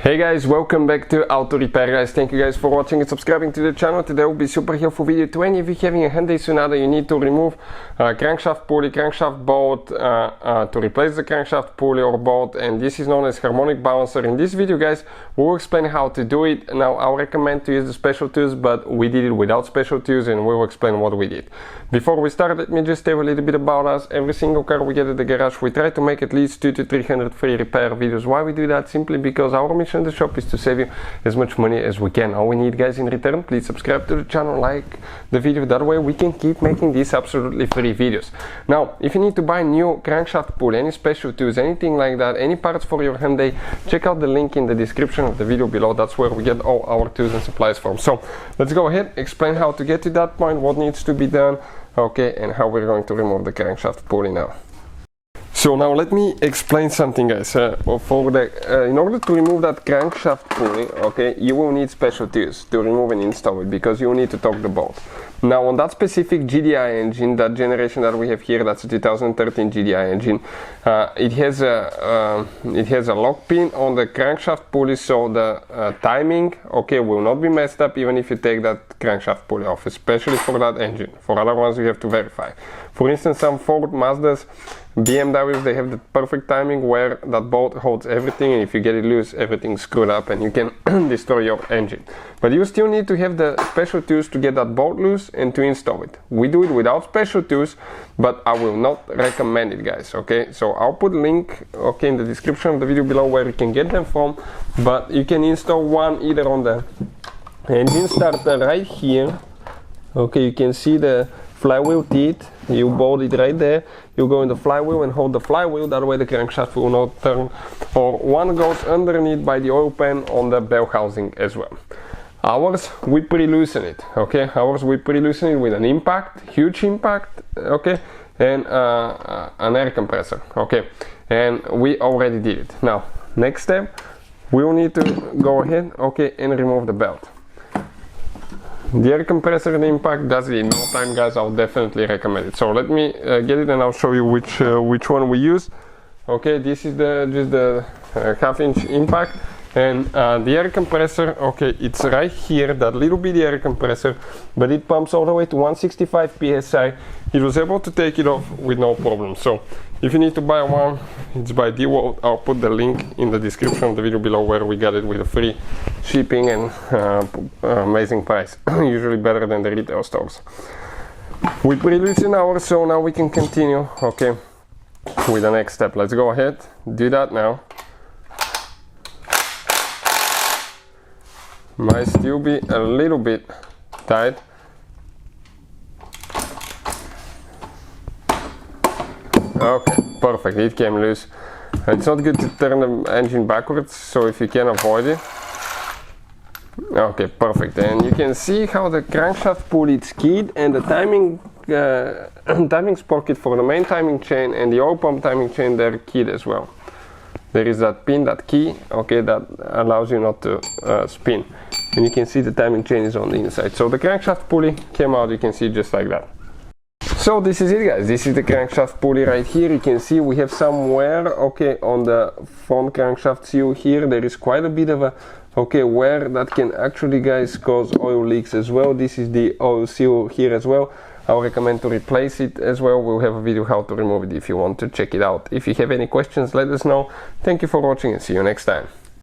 Hey guys, welcome back to Auto Repair guys. Thank you guys for watching and subscribing to the channel. Today will be super helpful video to any of you having a Hyundai Sonata. You need to remove crankshaft pulley, crankshaft bolt to replace the crankshaft pulley or bolt, and this is known as harmonic balancer. In this video guys, we will explain how to do it. Now I'll recommend to use the special tools, but we did it without special tools and we will explain what we did. Before we start, let me just tell a little bit about us. Every single car we get at the garage, we try to make at least 200 to 300 free repair videos. Why we do that? Simply because our mission in the shop is to save you as much money as we can. All we need guys in return, please subscribe to the channel, like the video, that way we can keep making these absolutely free videos. Now if you need to buy new crankshaft pulley, any special tools, anything like that, any parts for your Hyundai, check out the link in the description of the video below. That's where we get all our tools and supplies from. So let's go ahead, explain how to get to that point, what needs to be done, okay, and how we're going to remove the crankshaft pulley now. So now let me explain something guys. In order to remove that crankshaft pulley, okay, you will need special tools to remove and install it, because you will need to torque the bolt. Now on that specific GDI engine, that generation that we have here, that's a 2013 GDI engine, it has a lock pin on the crankshaft pulley, so the timing, okay, will not be messed up even if you take that crankshaft pulley off, especially for that engine. For other ones you have to verify. For instance, some Ford, Mazdas, BMWs, they have the perfect timing where that bolt holds everything, and if you get it loose, everything's screwed up and you can destroy your engine. But you still need to have the special tools to get that bolt loose and to install it. We do it without special tools, but I will not recommend it guys, okay? So I'll put a link, okay, in the description of the video below where you can get them from, but you can install one either on the engine starter right here, okay, you can see the flywheel teeth, you bolt it right there, you go in the flywheel and hold the flywheel, that way the crankshaft will not turn, or one goes underneath by the oil pan on the bell housing as well. Ours, we pre-loosen it, okay, ours we pre-loosen it with an impact, huge impact, okay, and an air compressor, okay, and we already did it. Now, next step, we will need to go ahead, okay, and remove the belt. The air compressor and impact does it in no time guys. I'll definitely recommend it. So let me get it and I'll show you which one we use. Okay, this is just the half-inch impact, and the air compressor, okay, it's right here, that little bitty air compressor, but it pumps all the way to 165 psi. It was able to take it off with no problem. So if you need to buy one, it's by DeWalt. I'll put the link in the description of the video below where we got it with a free shipping and amazing price, usually better than the retail stores. We pre-loosen ours, so now we can continue, okay, with the next step. Let's go ahead, do that now. Might still be a little bit tight. Okay, perfect, it came loose. It's not good to turn the engine backwards, so if you can avoid it. Okay, perfect, and you can see how the crankshaft pulley is keyed, and the timing timing sprocket for the main timing chain and the oil pump timing chain, they're keyed as well. There is that pin, that key, okay, that allows you not to spin, and you can see the timing chain is on the inside. So the crankshaft pulley came out, you can see just like that. So this is it guys, this is the crankshaft pulley right here. You can see we have some wear, okay, on the front crankshaft seal here. There is quite a bit of a, okay, wear that can actually guys cause oil leaks as well. This is the oil seal here as well. I'll recommend to replace it as well. We'll have a video how to remove it if you want to check it out. If you have any questions, let us know. Thank you for watching and see you next time.